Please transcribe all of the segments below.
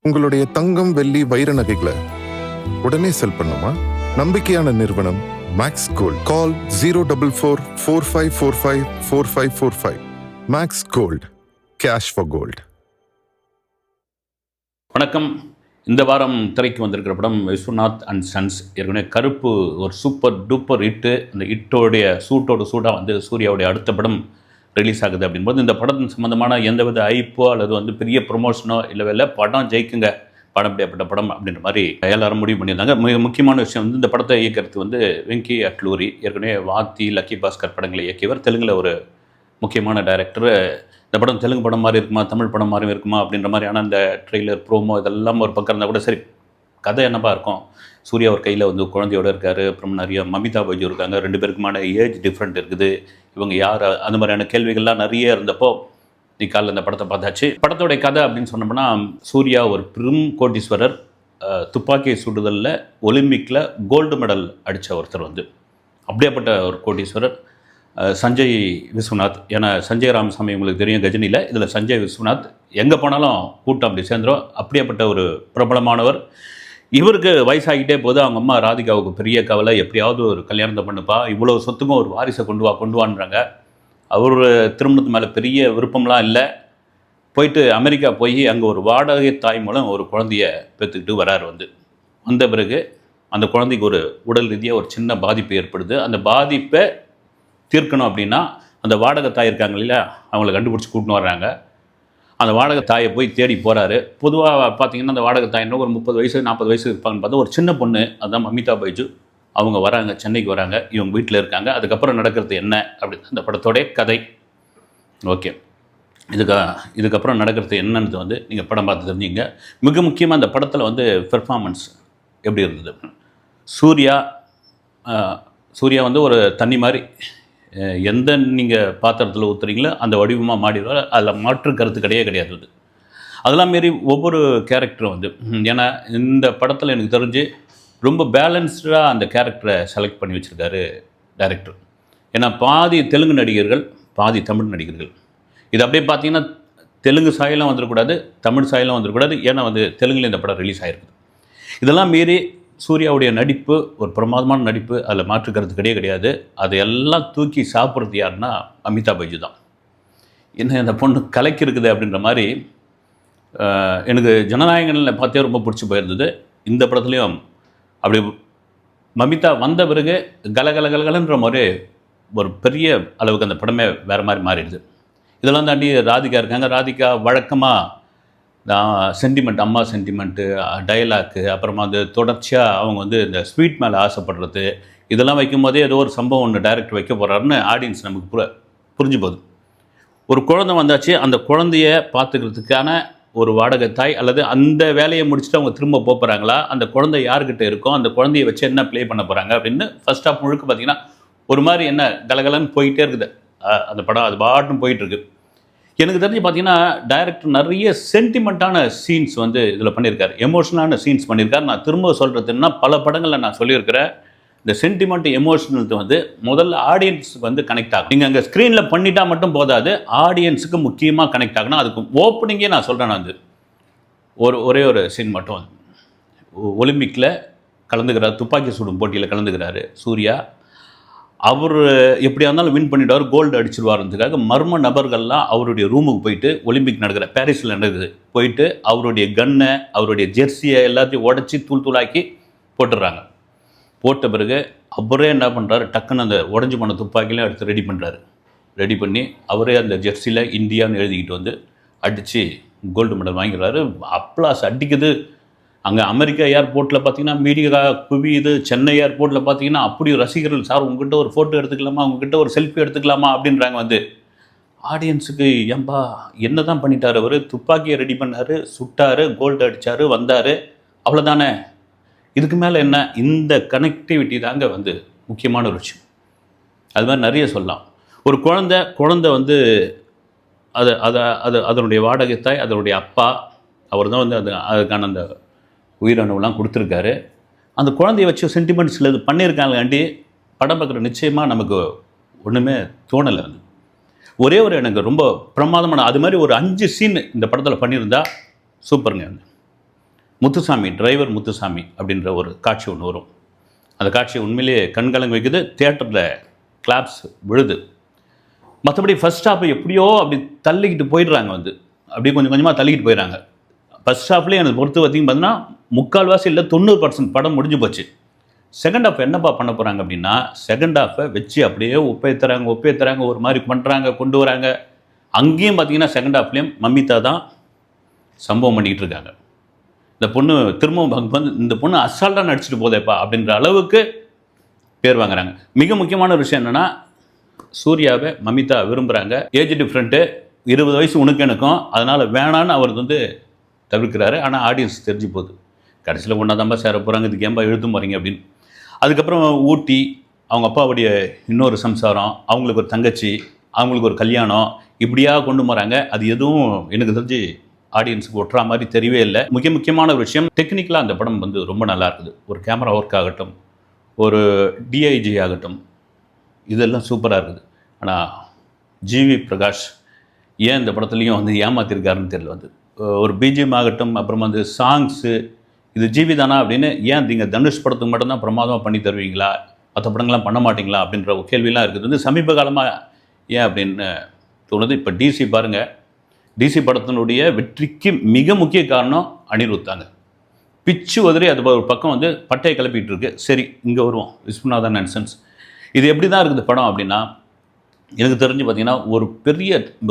உங்களுடைய தங்கம், வெள்ளி, வைர நகைகளை உடனே செல் பண்ணுமா? நம்பிக்கையான நிறுவனம் Max Gold. Call 04445454545. Max Gold, cash for gold. வணக்கம். இந்த வாரம் திரைக்கு வந்திருக்கிற படம் விஸ்வநாத் அண்ட் சன்ஸ். ஏற்கனவே கருப்பு ஒரு சூப்பர் டூப்பர் ஹிட்டு. அந்த ஹிட்டோடைய சூட்டாக வந்து சூர்யாவுடைய அடுத்த படம் ரிலீஸ் ஆகுது அப்படின்போது இந்த படம் சம்மந்தமான எந்தவித ஐப்போ அல்லது பெரிய ப்ரொமோஷனோ இல்லை படம் ஜெயிக்குங்க, படம் அப்படிப்பட்ட படம் அப்படின்ற மாதிரி எல்லாரும் முடிவு பண்ணியிருந்தாங்க. மிக முக்கியமான விஷயம் வந்து இந்த படத்தை இயக்கிறது வெங்கி அட்லூரி. ஏற்கனவே வாத்தி, லக்கி பாஸ்கர் படங்களை இயக்கியவர். தெலுங்கில் ஒரு முக்கியமான டைரக்டர். இந்த படம் தெலுங்கு படம் மாதிரி இருக்குமா, தமிழ் படம் மாதிரி இருக்குமா அப்படின்ற மாதிரியான அந்த ட்ரெய்லர், ப்ரோமோ இதெல்லாம் ஒரு பக்கம் இருந்தால் கூட சரி, கதை என்னப்பா இருக்கும். சூர்யா ஒரு கையில் குழந்தையோடு இருக்கார். அப்புறம் நிறைய மமிதா பைஜு இருக்காங்க. 2 பேருக்குமான ஏஜ் டிஃப்ரெண்ட் இருக்குது. இவங்க யார், அந்த மாதிரியான கேள்விகள்லாம் நிறைய இருந்தப்போ நீ காலையில் இந்த படத்தை பார்த்தாச்சு. படத்தோடைய கதை அப்படின்னு சொன்னோம்னா, சூர்யா ஒரு பெரும் கோட்டீஸ்வரர். துப்பாக்கி சுடுதலில் ஒலிம்பிக்கில் கோல்டு மெடல் அடித்த ஒருத்தர். அப்படியேப்பட்ட ஒரு கோட்டீஸ்வரர் சஞ்சய் விஸ்வநாத். ஏன்னா சஞ்சய் ராமசாமி உங்களுக்கு தெரியும் கஜினியில். இதில் சஞ்சய் விஸ்வநாத் எங்கே போனாலும் கூட்டம் அப்படி சேர்ந்துடும். அப்படியேப்பட்ட ஒரு பிரபலமானவர். இவருக்கு வயசாகிட்டே போது அவங்க அம்மா ராதிகாவுக்கு பெரிய கவலை, எப்படியாவது ஒரு கல்யாணத்தை பண்ணுப்பா, இவ்வளோ சொத்துக்கும் ஒரு வாரிசை கொண்டு வான்றாங்க. அவர் திருமணத்து மேலே பெரிய விருப்பம்லாம் இல்லை. போயிட்டு அமெரிக்கா போய் அங்கே ஒரு வாடகை தாய் மூலம் ஒரு குழந்தைய பெற்றுக்கிட்டு வராரு. வந்த பிறகு அந்த குழந்தைக்கு ஒரு உடல் ரீதியாக ஒரு சின்ன பாதிப்பு ஏற்படுது. அந்த பாதிப்பை தீர்க்கணும் அப்படின்னா அந்த வாடகை தாய் இருக்காங்க இல்லையா, அவங்கள கண்டுபிடிச்சி கூட்டின்னு வர்றாங்க. அந்த வாடகை தாயை போய் தேடி போகிறாரு. பொதுவாக பார்த்தீங்கன்னா அந்த வாடகை தாய் ஒரு 30 வயசு 40 வயசு இருப்பாங்கன்னு பார்த்தா ஒரு சின்ன பொண்ணு, அதுதான் மமிதா பைஜு. அவங்க வராங்க, சென்னைக்கு வராங்க, இவங்க வீட்டில் இருக்காங்க. அதுக்கப்புறம் நடக்கிறது என்ன அப்படின்னு அந்த படத்தோடைய கதை. ஓகே, இதுக்கப்புறம் நடக்கிறது என்னன்னு நீங்கள் படம் பார்த்து தெரிஞ்சிங்க. மிக முக்கியமாக அந்த படத்தில் பெர்ஃபார்மன்ஸ் எப்படி இருந்தது. சூர்யா ஒரு தண்ணி மாதிரி எந்த நீங்கள் பாத்திரத்தில் ஊற்றுறீங்களோ அந்த வடிவமாக மாறிடுவார். அதில் மாற்று கருத்து கிடையாது. அதெல்லாம் மாரி ஒவ்வொரு கேரக்டரும் ஏன்னா இந்த படத்தில் எனக்கு தெரிஞ்சு ரொம்ப பேலன்ஸ்டாக அந்த கேரக்டரை செலக்ட் பண்ணி வச்சுருக்காரு டைரக்டர். ஏன்னா பாதி தெலுங்கு நடிகர்கள், பாதி தமிழ் நடிகர்கள். இது அப்படியே பார்த்தீங்கன்னா தெலுங்கு சாயலும் வந்துடக்கூடாது, தமிழ் சாயலும் வந்துடக்கூடாது. ஏன்னா தெலுங்கில் இந்த படம் ரிலீஸ் ஆகிருக்குது. இதெல்லாம் மீறி சூர்யாவுடைய நடிப்பு ஒரு பிரமாதமான நடிப்பு, அதில் மாற்றுக்கிறது கிடையாது. அதையெல்லாம் தூக்கி சாப்பிட்றது யாருன்னா அமிதா பைஜு தான். என்ன அந்த பொண்ணு கலைக்கு இருக்குது அப்படின்ற மாதிரி எனக்கு ஜனநாயகனில் பார்த்தே ரொம்ப பிடிச்சி போயிருந்தது. இந்த படத்துலேயும் அப்படி மமிதா வந்த பிறகு கலகலன்ற மாதிரி ஒரு பெரிய அளவுக்கு அந்த படமே வேறு மாதிரி மாறிடுது. இதெல்லாம் தாண்டி ராதிகா இருக்காங்க. ராதிகா வழக்கமாக சென்டிமெண்ட், அம்மா சென்டிமெண்ட்டு, டயலாக்கு, அப்புறமா தொடர்ச்சியாக அவங்க இந்த ஸ்வீட் மேலே ஆசைப்படுறது, இதெல்லாம் வைக்கும்போதே ஏதோ ஒரு சம்பவம் ஒன்று டைரக்டர் வைக்க போகிறாருன்னு ஆடியன்ஸ் நமக்கு புரிஞ்சு போகுது. ஒரு குழந்தை வந்தாச்சு, அந்த குழந்தைய பார்த்துக்கிறதுக்கான ஒரு வாடகை தாய் அல்லது அந்த வேலையை முடிச்சுட்டு அவங்க திரும்ப போகிறாங்களா, அந்த குழந்தை யார்கிட்ட இருக்கும், அந்த குழந்தைய வச்சு என்ன ப்ளே பண்ண போகிறாங்க அப்படின்னு ஃபர்ஸ்ட் ஆஃப் முழுக்க பார்த்தீங்கன்னா ஒரு மாதிரி என்ன கலகலன்னு போயிட்டே இருக்குது அந்த படம். அது பாட்டுன்னு போயிட்டுருக்கு. எனக்கு தெரிஞ்சு பார்த்தீங்கன்னா டைரக்டர் நிறைய சென்டிமெண்ட்டான சீன்ஸ் இதில் பண்ணியிருக்காரு, எமோஷனலான சீன்ஸ் பண்ணியிருக்காரு. நான் திரும்ப சொல்கிறதுன்னா பல படங்களில் நான் சொல்லியிருக்கிறேன், இந்த சென்டிமெண்ட் எமோஷனல் முதல்ல ஆடியன்ஸுக்கு கனெக்ட் ஆகும். நீங்கள் அங்கே ஸ்க்ரீனில் பண்ணிட்டா மட்டும் போதாது, ஆடியன்ஸுக்கு முக்கியமாக கனெக்ட் ஆகணும். அதுக்கு ஓப்பனிங்கே நான் சொல்கிறேன். நான் ஒரே ஒரு சீன் மட்டும் ஒலிம்பிக்கில் கலந்துக்கிறார், துப்பாக்கி சுடும் போட்டியில் கலந்துக்கிறாரு சூர்யா. அவர் எப்படியா இருந்தாலும் வின் பண்ணிவிடுவார், கோல்டு அடிச்சிருவாருன்றதுக்காக மர்ம நபர்கள்லாம் அவருடைய ரூமுக்கு போயிட்டு, ஒலிம்பிக் நடக்கிற பாரிஸில் நடக்குது, போயிட்டு அவருடைய கன்னை, அவருடைய ஜெர்சியை எல்லாத்தையும் உடச்சி தூளாக்கி போட்டுடுறாங்க. போட்ட பிறகு அவரே என்ன பண்ணுறாரு, டக்குன்னு அந்த உடஞ்சி போன துப்பாக்கிலாம் எடுத்து ரெடி பண்ணி அவரே அந்த ஜெர்சியில் இந்தியான்னு எழுதிக்கிட்டு அடித்து கோல்டு மெடல் வாங்கிடுறாரு. அப்ளாஸ் அடிக்குது. அங்கே அமெரிக்கா ஏர்போர்ட்டில் பார்த்தீங்கன்னா மீடியா குவியுது. சென்னை ஏர்போர்ட்டில் பார்த்தீங்கன்னா அப்படி ரசிகர்கள், சார் உங்ககிட்ட ஒரு ஃபோட்டோ எடுத்துக்கலாமா, உங்ககிட்ட ஒரு செல்ஃபி எடுத்துக்கலாமா அப்படின்றாங்க. ஆடியன்ஸுக்கு ஏன்பா என்ன தான் பண்ணிட்டார் அவர், துப்பாக்கியை ரெடி பண்ணார், சுட்டார், கோல்டு அடித்தார், வந்தார், அவ்வளோதானே, இதுக்கு மேலே என்ன? இந்த கனெக்டிவிட்டி தாங்க முக்கியமான ஒரு விஷயம். அது மாதிரி நிறைய சொல்லலாம். ஒரு குழந்தை அதனுடைய வாடகை தாய், அதனுடைய அப்பா, அவர் தான் அதுக்கான அந்த உயிரணுவெலாம் கொடுத்துருக்காரு. அந்த குழந்தைய வச்சு சென்டிமெண்ட்ஸில் இது பண்ணியிருக்காங்களாண்டி படம் பார்க்குற நிச்சயமாக நமக்கு ஒன்றுமே தோணலை. ஒரே ஒரு எனக்கு ரொம்ப பிரமாதமான அது மாதிரி ஒரு 5 சீன் இந்த படத்தில் பண்ணியிருந்தா சூப்பருங்க. முத்துசாமி, டிரைவர் முத்துசாமி அப்படின்ற ஒரு காட்சி ஒன்று வரும். அந்த காட்சி உண்மையிலேயே கண்கலங்க வைக்குது. தியேட்டரில் கிளாப்ஸ் விழுது. மற்றபடி ஃபர்ஸ்ட் ஹாஃப் எப்படியோ அப்படி தள்ளிக்கிட்டு போயிடுறாங்க அப்படியே கொஞ்சம் கொஞ்சமாக தள்ளிக்கிட்டு போயிடுறாங்க. ஃபர்ஸ்ட் ஹாஃப்லேயே எனக்கு பொறுத்து பார்த்தீங்கன்னா 3/4 இல்லை 90% படம் முடிஞ்சு போச்சு. செகண்ட் ஹாஃப் என்னப்பா பண்ண போகிறாங்க அப்படின்னா, செகண்ட் ஹாஃபை வச்சு அப்படியே ஒப்பேத்துறாங்க, ஒரு மாதிரி பண்ணுறாங்க, கொண்டு வராங்க. அங்கேயும் பார்த்தீங்கன்னா செகண்ட் ஹாஃப்லேயும் மமிதா தான் சம்பவம் பண்ணிக்கிட்டு இருக்காங்க. இந்த பொண்ணு திரும்பவும் இந்த பொண்ணு அசால்ட்டாக நடிச்சுட்டு போதேப்பா அப்படின்ற அளவுக்கு பேர் வாங்குறாங்க. மிக முக்கியமான ஒரு விஷயம் என்னென்னா, சூர்யாவை மமிதா விரும்புகிறாங்க. ஏஜ் டிஃப்ரெண்ட்டு, 20 வயசு உனக்கு எனக்கும், அதனால் வேணான்னு அவர் தவிர்க்கிறாரு. ஆனால் ஆடியன்ஸ் தெரிஞ்சு போகுது. கடைசியில் ஒன்றா தான்ப்பா சேர போகிறாங்க, இதுக்கு ஏன்பா எழுத்து போகிறீங்க அப்படின்னு. அதுக்கப்புறம் ஊட்டி, அவங்க அப்பாவுடைய இன்னொரு சம்சாரம், அவங்களுக்கு ஒரு தங்கச்சி, அவங்களுக்கு ஒரு கல்யாணம், இப்படியா கொண்டு போகிறாங்க. அது எதுவும் எனக்கு தெரிஞ்சு ஆடியன்ஸுக்கு ஒட்டுற மாதிரி தெரியவே இல்லை. முக்கியமான ஒரு விஷயம், டெக்னிக்கலாக அந்த படம் ரொம்ப நல்லா இருக்குது. ஒரு கேமரா ஒர்க் ஆகட்டும், ஒரு டிஐஜி ஆகட்டும், இதெல்லாம் சூப்பராக இருக்குது. ஆனால் ஜிவி பிரகாஷ் ஏன் இந்த படத்துலையும் ஏமாத்திருக்காருன்னு தெரியல. ஒரு பிஜிஎம் ஆகட்டும், அப்புறம் சாங்ஸு, இது ஜிவி தானா அப்படின்னு ஏன் நீங்கள் தனுஷ் படத்துக்கு மட்டும்தான் பிரமாதமாக பண்ணி தருவீங்களா, மற்ற படங்கள்லாம் பண்ண மாட்டிங்களா அப்படின்ற ஒரு கேள்வியெல்லாம் இருக்குது. சமீப காலமாக ஏன் அப்படின்னு தோணுது. இப்போ டிசி பாருங்கள், டிசி படத்தினுடைய வெற்றிக்கு மிக முக்கிய காரணம் அனிருத் தாங்க. பிச்சு உதறி அது ஒரு பக்கம் பட்டையை கிளப்பிட்டு இருக்கு. சரி, இங்கே வருவோம். Viswanathan and sons. இது எப்படி தான் இருக்குது படம் அப்படின்னா, எனக்கு தெரிஞ்சு பார்த்தீங்கன்னா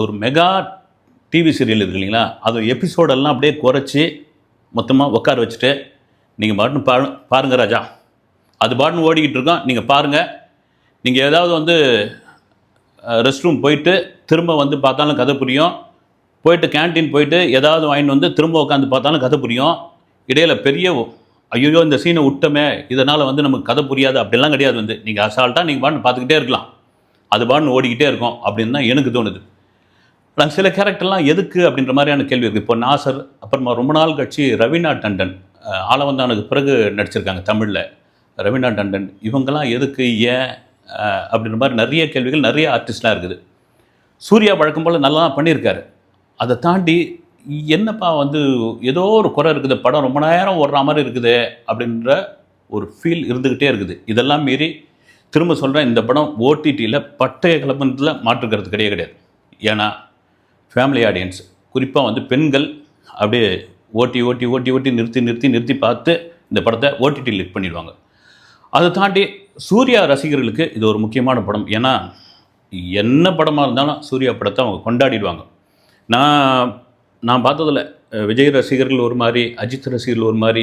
ஒரு மெகா டிவி சீரியல் இருக்கு இல்லைங்களா, அது எபிசோடெல்லாம் அப்படியே குறைச்சி மொத்தமாக உட்கார வச்சுட்டு நீங்கள் பாட்டுன்னு பாருங்க ராஜா, அது பாட்டுன்னு ஓடிக்கிட்டு இருக்கோம், நீங்கள் பாருங்கள். நீங்கள் ஏதாவது ரெஸ்ட் ரூம் போயிட்டு திரும்ப பார்த்தாலும் கதை புரியும். போயிட்டு கேன்டீன் போயிட்டு ஏதாவது வாங்கிட்டு திரும்ப உட்காந்து பார்த்தாலும் கதை புரியும். இடையில் ஐயோ இந்த சீனை விட்டமே, இதனால் நமக்கு கதை புரியாது அப்படிலாம் கிடையாது. நீங்கள் அசால்ட்டாக நீங்கள் பாட்டு பார்த்துக்கிட்டே இருக்கலாம், அது பாட்டுன்னு ஓடிக்கிட்டே இருக்கும் அப்படின்னு தான் எனக்கு தோணுது. ஆனால் சில கேரக்டர்லாம் எதுக்கு அப்படின்ற மாதிரியான கேள்வி இருக்குது. இப்போ நாசர், அப்புறமா ரொம்ப நாள் கட்சி ரவீனா டண்டன், ஆளவந்தானுக்கு பிறகு நடிச்சிருக்காங்க தமிழில். ரவீனா டண்டன் இவங்கெல்லாம் எதுக்கு, ஏன் அப்படின்ற மாதிரி நிறைய கேள்விகள், நிறைய ஆர்டிஸ்ட்லாம் இருக்குது. சூர்யா வழக்கம் போல் நல்லா பண்ணியிருக்காரு. அதை தாண்டி என்னப்பா ஏதோ ஒரு குறை இருக்குது, படம் ரொம்ப நேரம் ஓடுற மாதிரி இருக்குது அப்படின்ற ஒரு ஃபீல் இருந்துக்கிட்டே இருக்குது. இதெல்லாம் மீறி திரும்ப சொல்கிறேன், இந்த படம் ஓடிடியில் பட்டைய கிளம்புறதுல மாற்றுக்கிறது கிடையாது. ஏன்னா ஃபேமிலி ஆடியன்ஸ், குறிப்பாக பெண்கள் அப்படியே ஓட்டி நிறுத்தி பார்த்து இந்த படத்தை ஓடிடி லிக் பண்ணிடுவாங்க. அதை தாண்டி சூர்யா ரசிகர்களுக்கு இது ஒரு முக்கியமான படம். ஏன்னா என்ன படமாக இருந்தாலும் சூர்யா படத்தை அவங்க கொண்டாடிடுவாங்க. நான் பார்த்ததில் விஜய் ரசிகர்கள் ஒரு மாதிரி, அஜித் ரசிகர்கள் ஒரு மாதிரி,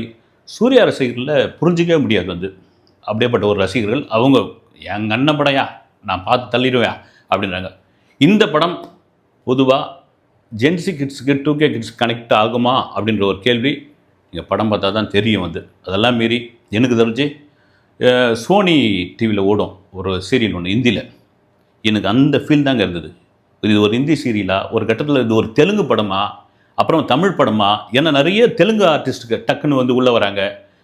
சூர்யா ரசிகர்களில் புரிஞ்சிக்கவே முடியாது. அப்படியேப்பட்ட ஒரு ரசிகர்கள் அவங்க எங்கள் அண்ணன் படையா நான் பார்த்து தள்ளிடுவேன் அப்படின்றாங்க. இந்த படம் பொதுவாக ஜென்சி கிட்ஸுக்கு 2K கிட்ஸ் கனெக்ட் ஆகுமா அப்படின்ற ஒரு கேள்வி நீங்கள் படம் பார்த்தா தான் தெரியும். அதெல்லாம் மீறி எனக்கு தெரிஞ்சு சோனி டிவியில் ஓடும் ஒரு சீரியல் ஒன்று ஹிந்தியில், எனக்கு அந்த ஃபீல் தாங்க இருந்தது. இது ஒரு ஹிந்தி சீரியலா, ஒரு கட்டத்தில் இது ஒரு தெலுங்கு படமா, அப்புறம் தமிழ் படமா, ஏன்னா நிறைய தெலுங்கு ஆர்டிஸ்ட்டுக்கு டக்குன்னு உள்ளே வராங்க,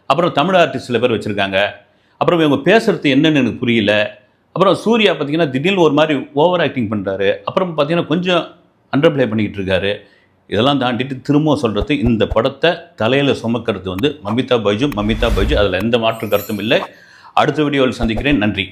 அப்புறம் தமிழ் ஆர்டிஸ்ட் சில பேர் வச்சுருக்காங்க, அப்புறம் இவங்க பேசுகிறது என்னன்னு எனக்கு புரியல. அப்புறம் சூர்யா பார்த்திங்கன்னா திடீர்னு ஒரு மாதிரி ஓவர் ஆக்டிங் பண்ணுறாரு, அப்புறம் பார்த்திங்கன்னா கொஞ்சம் அண்டர் ப்ளே பண்ணிக்கிட்டு இருக்காரு. இதெல்லாம் தாண்டிட்டு திரும்ப சொல்கிறது, இந்த படத்தை தலையில் சுமக்கிறது மமிதா பைஜு. அதில் எந்த மாற்று கருத்தும் இல்லை. அடுத்த வீடியோவில் சந்திக்கிறேன். நன்றி.